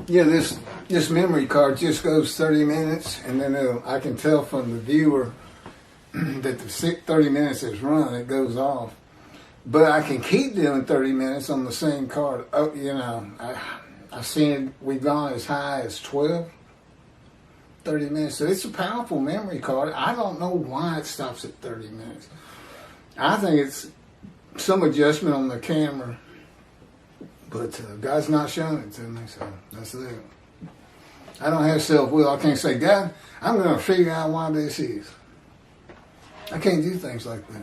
Yeah, this memory card just goes 30 minutes, and then I can tell from the viewer that the 30 minutes is run, it goes off. But I can keep doing 30 minutes on the same card. Oh, you know, I've seen it, we've gone as high as 12, 30 minutes. So it's a powerful memory card. I don't know why it stops at 30 minutes. I think it's some adjustment on the camera. But God's not showing it to me, so that's it. I don't have self-will. I can't say, God, I'm going to figure out why this is. I can't do things like that.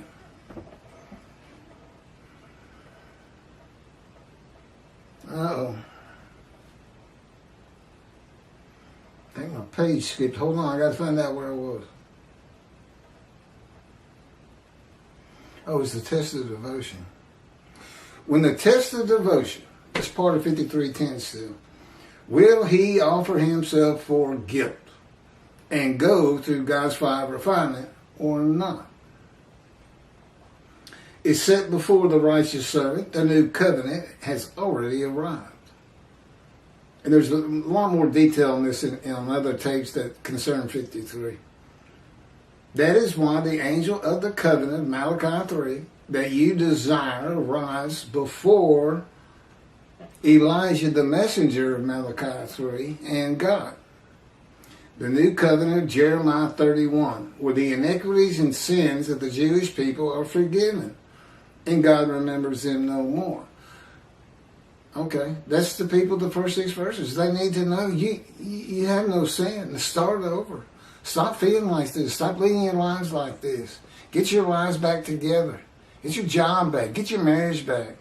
Uh-oh. I think my page skipped. Hold on, I got to find out where I was. Oh, it's the test of devotion. When the test of devotion, that's part of 53:10 still, will he offer himself for guilt and go through God's fire of refinement or not? It's set before the righteous servant. The new covenant has already arrived. And there's a lot more detail on this in other tapes that concern 53. That is why the angel of the covenant, Malachi 3, that you desire rise before Elijah, the messenger of Malachi 3, and God. The new covenant, Jeremiah 31, where the iniquities and sins of the Jewish people are forgiven, and God remembers them no more. Okay, that's the people, the first 6 verses. They need to know you have no sin. Start over. Stop feeling like this. Stop leading your lives like this. Get your lives back together. Get your job back. Get your marriage back.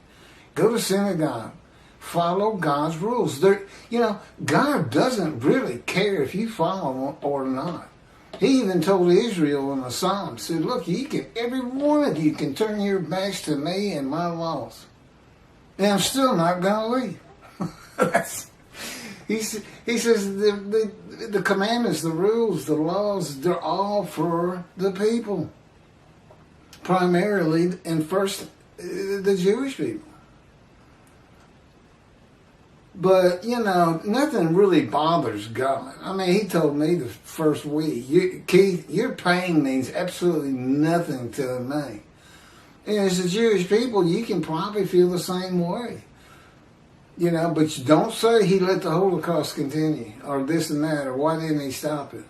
Go to synagogue. Follow God's rules. God doesn't really care if you follow them or not. He even told Israel in the Psalms, said, look, every one of you can turn your backs to me and my laws. And I'm still not going to leave. He says the commandments, the rules, the laws, they're all for the people. Primarily, and first, the Jewish people. But, nothing really bothers God. I mean, he told me the first week, Keith, your pain means absolutely nothing to me. And as the Jewish people, you can probably feel the same way. But you don't say he let the Holocaust continue, or this and that, or why didn't he stop it?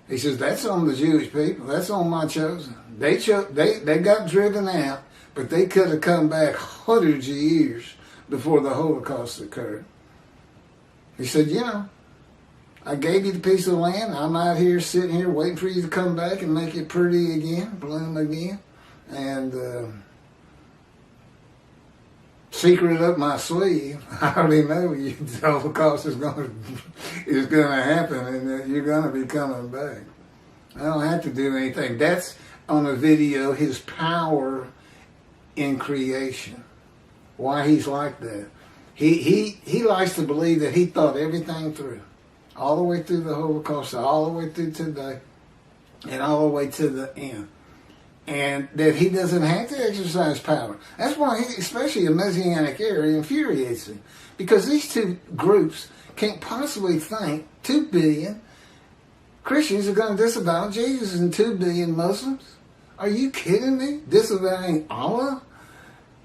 He says, that's on the Jewish people. That's on my chosen. They got driven out, but they could have come back hundreds of years before the Holocaust occurred. He said, I gave you the piece of land. I'm out here sitting here waiting for you to come back and make it pretty again, bloom again. And secret up my sleeve, I already know the Holocaust is going to happen, and that you're going to be coming back. I don't have to do anything. That's on the video, his power in creation. Why he's like that. He likes to believe that he thought everything through, all the way through the Holocaust, all the way through today, and all the way to the end. And that he doesn't have to exercise power. That's why, especially a Messianic era, infuriates him. Because these two groups can't possibly think 2 billion Christians are going to disavow Jesus and 2 billion Muslims. Are you kidding me? Disavowing Allah?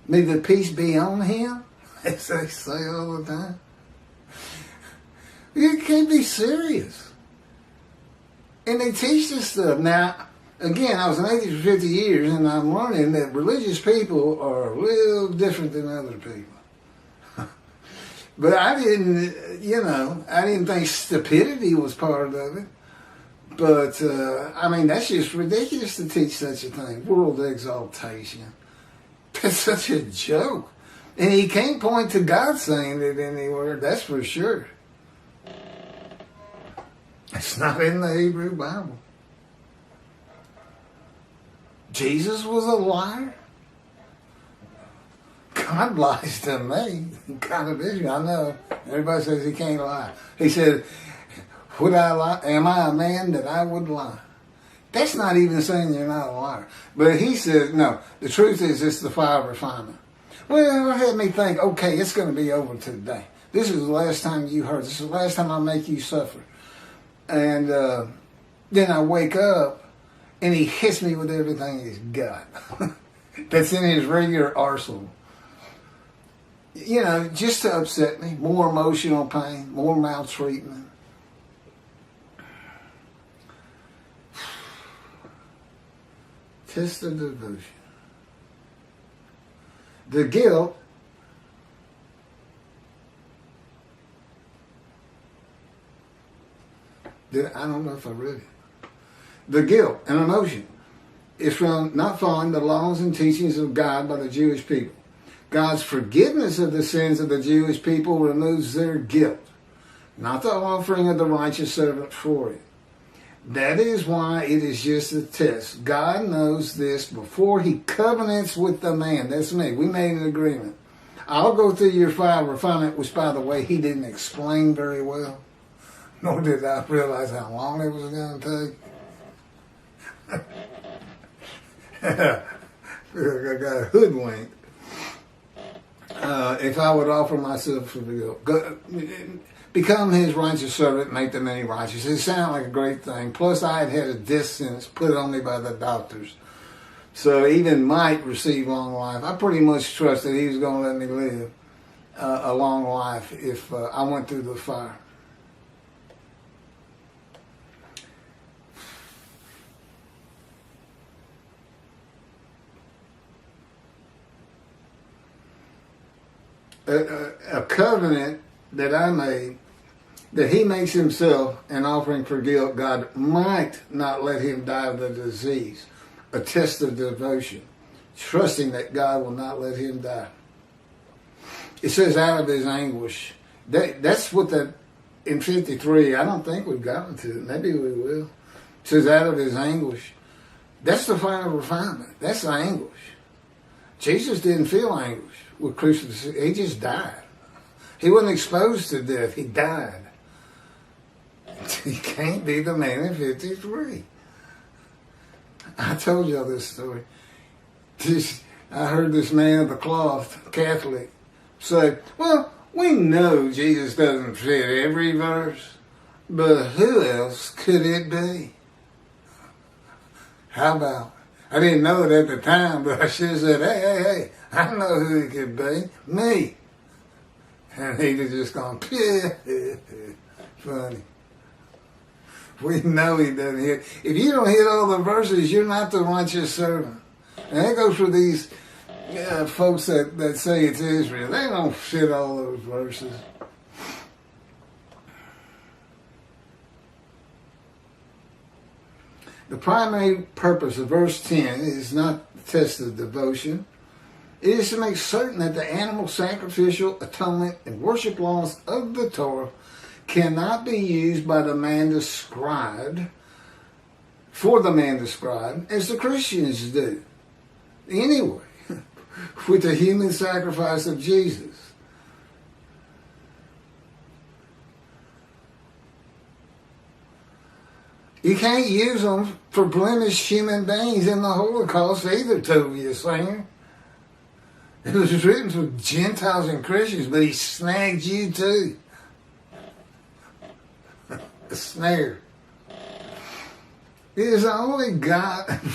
May the peace be on him, as they say all the time. You can't be serious. And they teach this stuff. Now, again, I was an atheist for 50 years, and I'm learning that religious people are a little different than other people. But I didn't think stupidity was part of it. But, that's just ridiculous to teach such a thing. World exaltation. That's such a joke. And he can't point to God saying it anywhere, that's for sure. It's not in the Hebrew Bible. Jesus was a liar? God lies to me. God of Israel, I know. Everybody says he can't lie. He said, would I lie? Am I a man that I would lie? That's not even saying you're not a liar. But he says, no, the truth is it's the fire of refinement. Well, it had me think, okay, it's going to be over today. This is the last time you hurt. This is the last time I make you suffer. And then I wake up, and he hits me with everything he's got that's in his regular arsenal. You know, just to upset me. More emotional pain, more maltreatment. Test of devotion. The guilt I don't know if I read it. The guilt and emotion is from not following the laws and teachings of God by the Jewish people. God's forgiveness of the sins of the Jewish people removes their guilt, not the offering of the righteous servant for it. That is why it is just a test. God knows this before he covenants with the man. That's me. We made an agreement. I'll go through your fire refinement, which, by the way, he didn't explain very well. Nor did I realize how long it was going to take. I got hoodwinked. If I would offer myself for the guilt. Become his righteous servant, make the many righteous. It sounded like a great thing. Plus, I had a death sentence put on me by the doctors. So even might receive long life. I pretty much trust that he was going to let me live a long life if I went through the fire. A covenant that I made, that he makes himself an offering for guilt, God might not let him die of the disease. A test of devotion, trusting that God will not let him die. It says out of his anguish. That's what that, in 53, I don't think we've gotten to it. Maybe we will. It says out of his anguish. That's the final refinement. That's the anguish. Jesus didn't feel anguish with crucifixion. He just died. He wasn't exposed to death. He died. He can't be the man in 53. I told y'all this story. I heard this man of the cloth, Catholic, say, well, we know Jesus doesn't fit every verse, but who else could it be? How about? I didn't know it at the time, but I should have said, hey, I know who it could be. Me. And he'd have just gone, funny. We know he doesn't hit. If you don't hit all the verses, you're not the righteous servant. And that goes for these folks that say it's Israel. They don't fit all those verses. The primary purpose of verse 10 is not to test the devotion. It is to make certain that the animal sacrificial, atonement, and worship laws of the Torah cannot be used by the man described, for the man described, as the Christians do. Anyway, with the human sacrifice of Jesus. You can't use them for blemished human beings in the Holocaust either, Tovia Singer. It was written for Gentiles and Christians, but he snagged you too. A snare. It is the only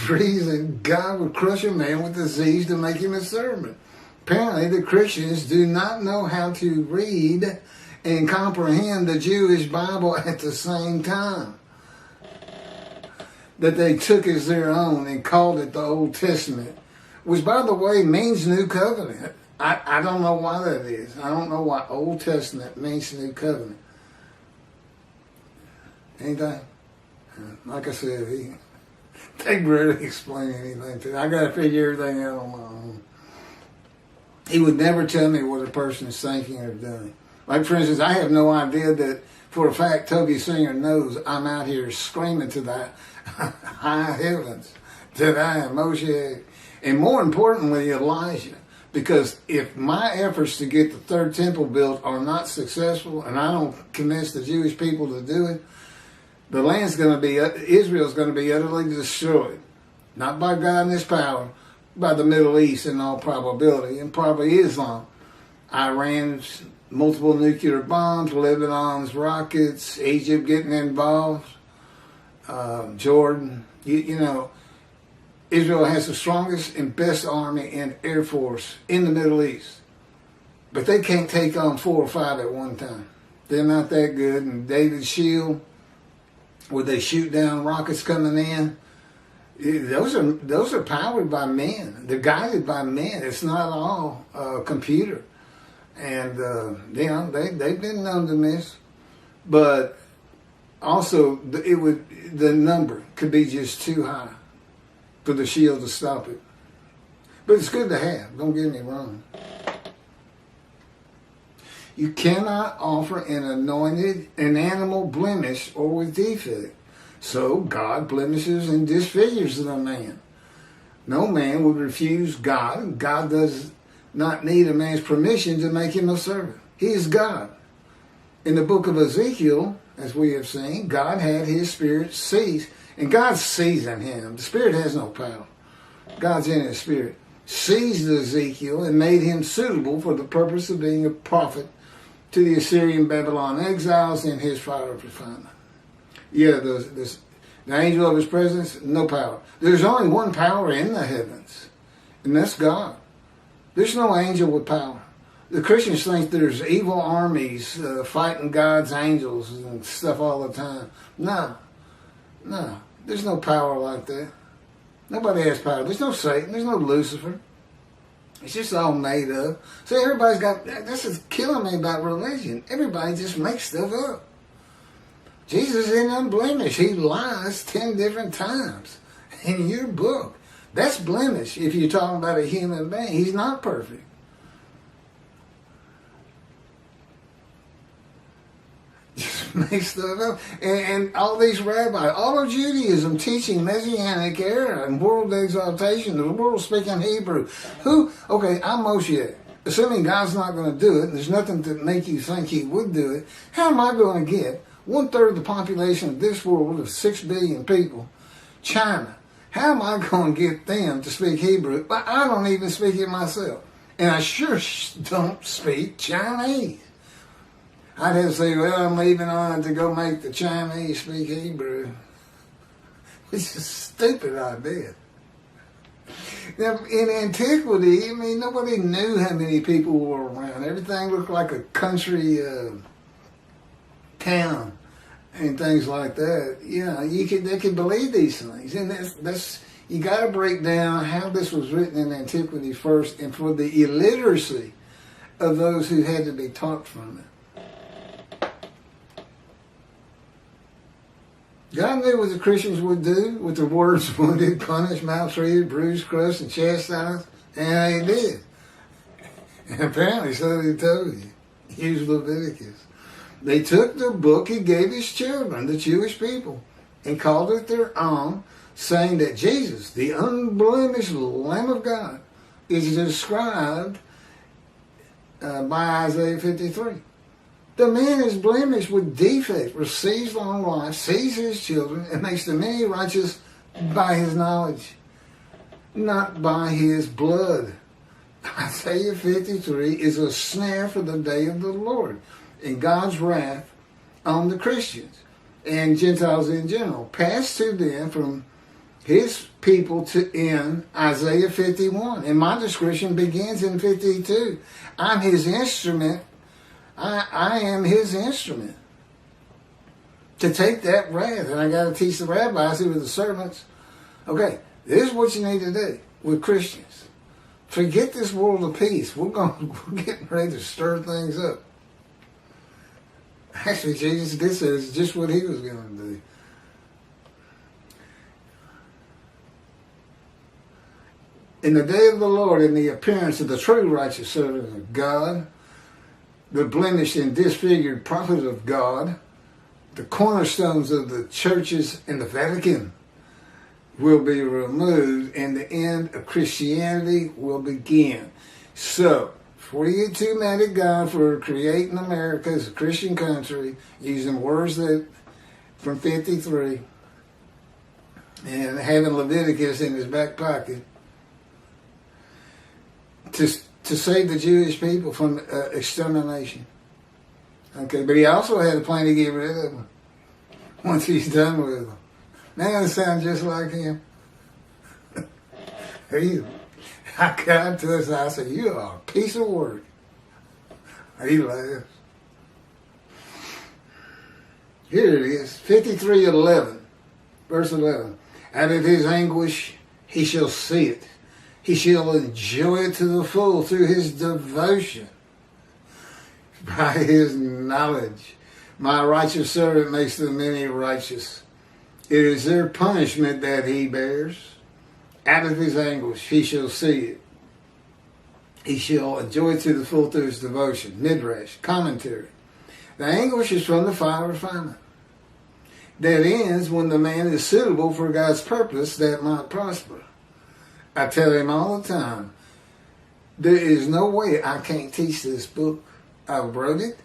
reason God would crush a man with disease to make him a servant. Apparently, the Christians do not know how to read and comprehend the Jewish Bible at the same time. That they took as their own and called it the Old Testament, which, by the way, means New Covenant. I don't know why that is. I don't know why Old Testament means New Covenant. Anything? Like I said, they rarely explain anything to me. I got to figure everything out on my own. He would never tell me what a person is thinking or doing. Like, for instance, I have no idea that, for a fact, Toby Singer knows I'm out here screaming to the high heavens that I am Moshiach. And more importantly, Elijah. Because if my efforts to get the third temple built are not successful, and I don't convince the Jewish people to do it, the land's going to be, Israel's going to be utterly destroyed. Not by God and his power, by the Middle East in all probability, and probably Islam. Iran's multiple nuclear bombs, Lebanon's rockets, Egypt getting involved, Jordan. You know, Israel has the strongest and best army and air force in the Middle East. But they can't take on 4 or 5 at one time. They're not that good. And David's shield, where they shoot down rockets coming in, those are powered by men. They're guided by men. It's not all computer. And you know, they've been known to miss. But also, the number could be just too high for the shield to stop it. But it's good to have. Don't get me wrong. You cannot offer an animal blemish or with defect. So God blemishes and disfigures the man. No man would refuse God, and God does not need a man's permission to make him a servant. He is God. In the book of Ezekiel, as we have seen, God had his spirit seized, and God seized in him. The spirit has no power. God's in his spirit. Seized Ezekiel and made him suitable for the purpose of being a prophet to the Assyrian Babylon exiles in his fire of refinement. Yeah, the angel of his presence, no power. There's only one power in the heavens, and that's God. There's no angel with power. The Christians think there's evil armies fighting God's angels and stuff all the time. No. There's no power like that. Nobody has power. There's no Satan. There's no Lucifer. It's just all made up. So everybody's got, this is killing me about religion. Everybody just makes stuff up. Jesus isn't unblemished. He lies 10 different times in your book. That's blemish if you're talking about a human being. He's not perfect. Just make stuff up. And all these rabbis, all of Judaism teaching Messianic era and world exaltation, the world speaking Hebrew. Okay, I'm Moshiach. Assuming God's not going to do it, and there's nothing to make you think he would do it, how am I going to get 1/3 of the population of this world of 6 billion people, China? How am I going to get them to speak Hebrew? But I don't even speak it myself. And I sure don't speak Chinese. I'd have to say, well, I'm leaving on to go make the Chinese speak Hebrew. Which is a stupid idea. Now, in antiquity, I mean, nobody knew how many people were around. Everything looked like a country town and things like that. Yeah, they could believe these things. And that's you got to break down how this was written in antiquity first, and for the illiteracy of those who had to be taught from it. God knew what the Christians would do with the words wounded, punished, maltreated, bruised, crushed, and chastised, and they did. And apparently so did he told you. Use Leviticus. They took the book he gave his children, the Jewish people, and called it their own, saying that Jesus, the unblemished Lamb of God, is described by Isaiah 53. The man is blemished with defect, receives long life, sees his children, and makes the many righteous by his knowledge, not by his blood. Isaiah 53 is a snare for the day of the Lord and God's wrath on the Christians and Gentiles in general, passed to them from his people to in Isaiah 51. And my description begins in 52. I'm his instrument. I am his instrument to take that wrath. And I got to teach the rabbis who are the servants. Okay, this is what you need to do with Christians. Forget this world of peace. We're getting ready to stir things up. Actually, Jesus did say it's just what he was going to do. In the day of the Lord, in the appearance of the true righteous servant of God, the blemished and disfigured prophet of God, the cornerstones of the churches in the Vatican will be removed, and the end of Christianity will begin. So, before you get too mad at God for creating America as a Christian country, using words that from 53, and having Leviticus in his back pocket, to save the Jewish people from extermination. Okay, but he also had a plan to get rid of them once he's done with them. Now it sounds just like him. I got to us, I said, you are a piece of work. He laughs. Here it is, 53:11, verse 11. Out of his anguish he shall see it. He shall enjoy it to the full through his devotion. By his knowledge, my righteous servant makes the many righteous. It is their punishment that he bears. Out of his anguish he shall see it. He shall enjoy it to the full through his devotion. Midrash, commentary. The anguish is from the fire refinement that ends when the man is suitable for God's purpose that might prosper. I tell him all the time, there is no way I can't teach this book. I wrote it.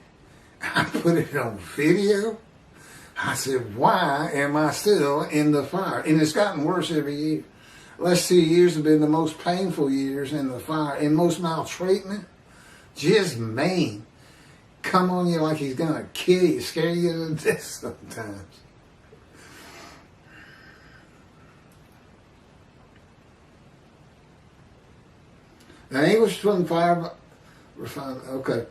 I put it on video. I said, why am I still in the fire? And it's gotten worse every year. Last 2 years have been the most painful years in the fire. And most maltreatment, just mean. Come on you like he's going to kill you, scare you to death sometimes. The English from fire refinement. Okay.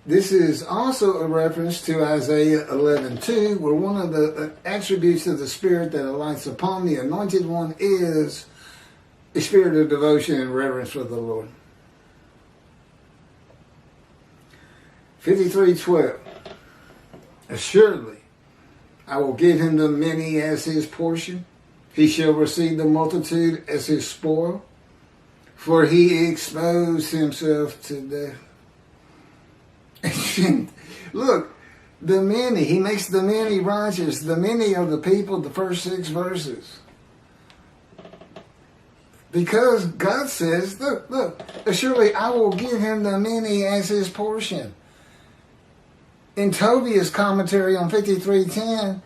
This is also a reference to Isaiah 11:2, where one of the attributes of the Spirit that alights upon the Anointed One is a spirit of devotion and reverence for the Lord. 53:12. Assuredly, I will give him the many as his portion. He shall receive the multitude as his spoil, for he exposed himself to death. Look, the many, he makes the many righteous. The many are the people, the first 6 verses. Because God says, look, surely I will give him the many as his portion. In Tobias' commentary on 53:10,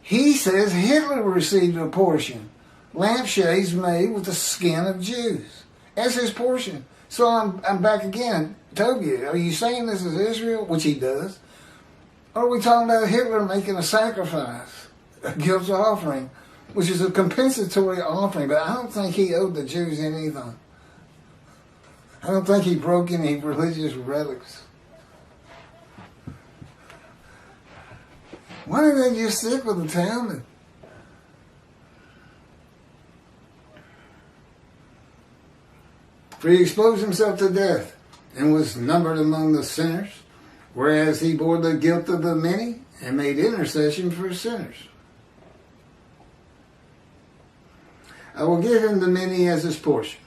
he says Hitler received a portion. Lampshades made with the skin of Jews as his portion. So I'm back again. Tobias, are you saying this is Israel? Which he does. Or are we talking about Hitler making a sacrifice, a guilt offering, which is a compensatory offering? But I don't think he owed the Jews anything. I don't think he broke any religious relics. Why didn't they just stick with the Talmud? For he exposed himself to death and was numbered among the sinners, whereas he bore the guilt of the many and made intercession for sinners. I will give him the many as his portion.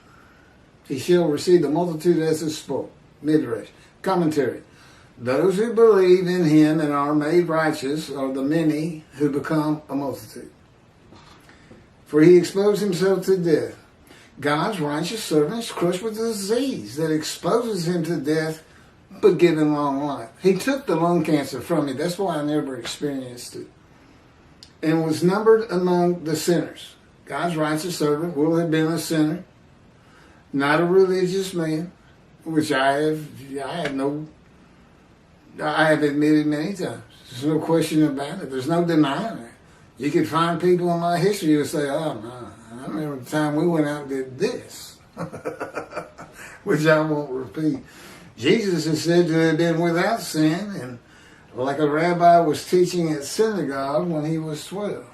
He shall receive the multitude as his spoil. Midrash. Commentary. Those who believe in him and are made righteous are the many who become a multitude. For he exposed himself to death. God's righteous servant is crushed with a disease that exposes him to death, but give him long life. He took the lung cancer from me. That's why I never experienced it. And was numbered among the sinners. God's righteous servant will have been a sinner, not a religious man, which I have admitted many times. There's no question about it. There's no denying it. You could find people in my history who say, oh, no, I remember the time we went out and did this, which I won't repeat. Jesus is said to have been without sin, and like a rabbi was teaching at synagogue when he was 12.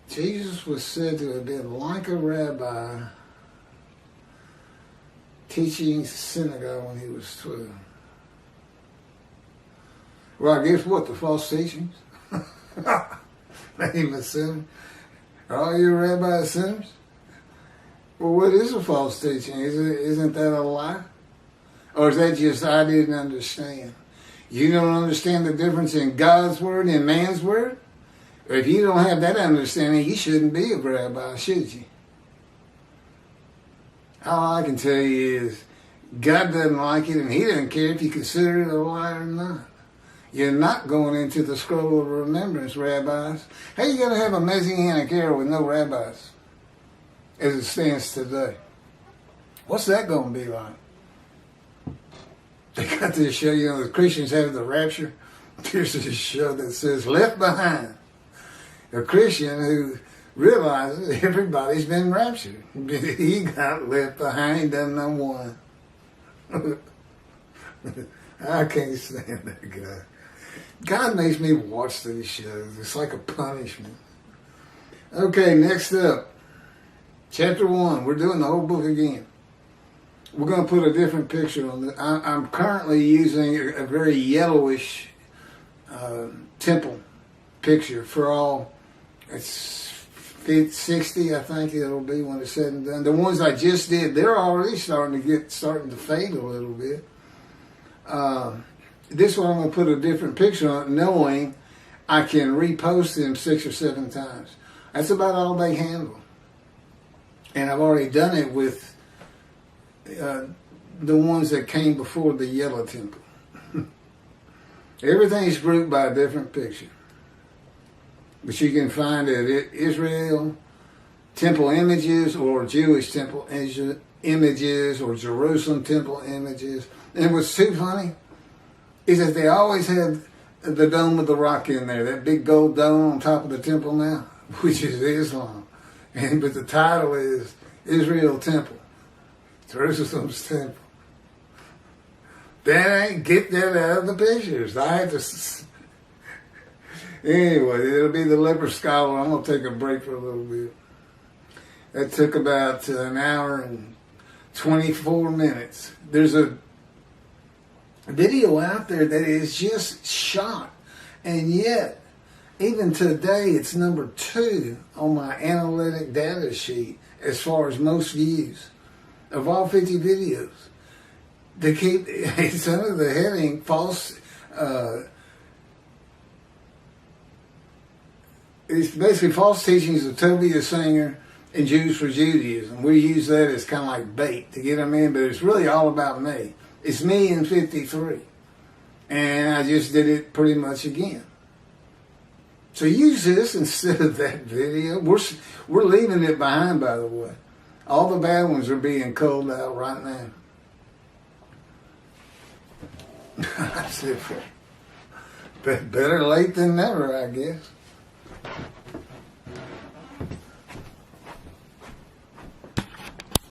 Jesus was said to have been like a rabbi teaching synagogue when he was 12. Well, I guess what? The false teachings? Name a sinner. Are all your rabbis sinners? Well, what is a false teaching? Isn't that a lie? Or is that just I didn't understand? You don't understand the difference in God's word and man's word? Or if you don't have that understanding, you shouldn't be a rabbi, should you? All I can tell you is God doesn't like it, and he doesn't care if you consider it a lie or not. You're not going into the scroll of remembrance, rabbis. How are you going to have a Messianic era with no rabbis as it stands today? What's that going to be like? They got this show, the Christians have the rapture. There's this show that says Left Behind. A Christian who realizes everybody's been raptured. He got left behind, he doesn't know one. I can't stand that guy. God makes me watch these shows. It's like a punishment. Okay, next up. Chapter 1. We're doing the whole book again. We're going to put a different picture on it. I'm currently using a very yellowish temple picture for all. It's 60, I think it'll be when it's said and done. The ones I just did, they're already starting to fade a little bit. This one I'm going to put a different picture on it, knowing I can repost them 6 or 7 times. That's about all they handle. And I've already done it with the ones that came before the yellow temple. Everything's grouped by a different picture. But you can find it Israel temple images or Jewish temple images or Jerusalem temple images. And what's too funny is that they always had the Dome of the Rock in there, that big gold dome on top of the temple now, which is Islam. But the title is Israel Temple, Jerusalem's Temple. Get that out of the pictures. I had to... Anyway, it'll be the leper scholar. I'm going to take a break for a little bit. That took about an hour and 24 minutes. There's a video out there that is just shot. And yet, even today, it's number 2 on my analytic data sheet as far as most views of all 50 videos. They keep, it's under the heading, false... it's basically false teachings of Tobiah Singer and Jews for Judaism. We use that as kind of like bait to get them in, but it's really all about me. It's me in 53. And I just did it pretty much again. So use this instead of that video. We're leaving it behind, by the way. All the bad ones are being culled out right now. That's it. Better late than never, I guess.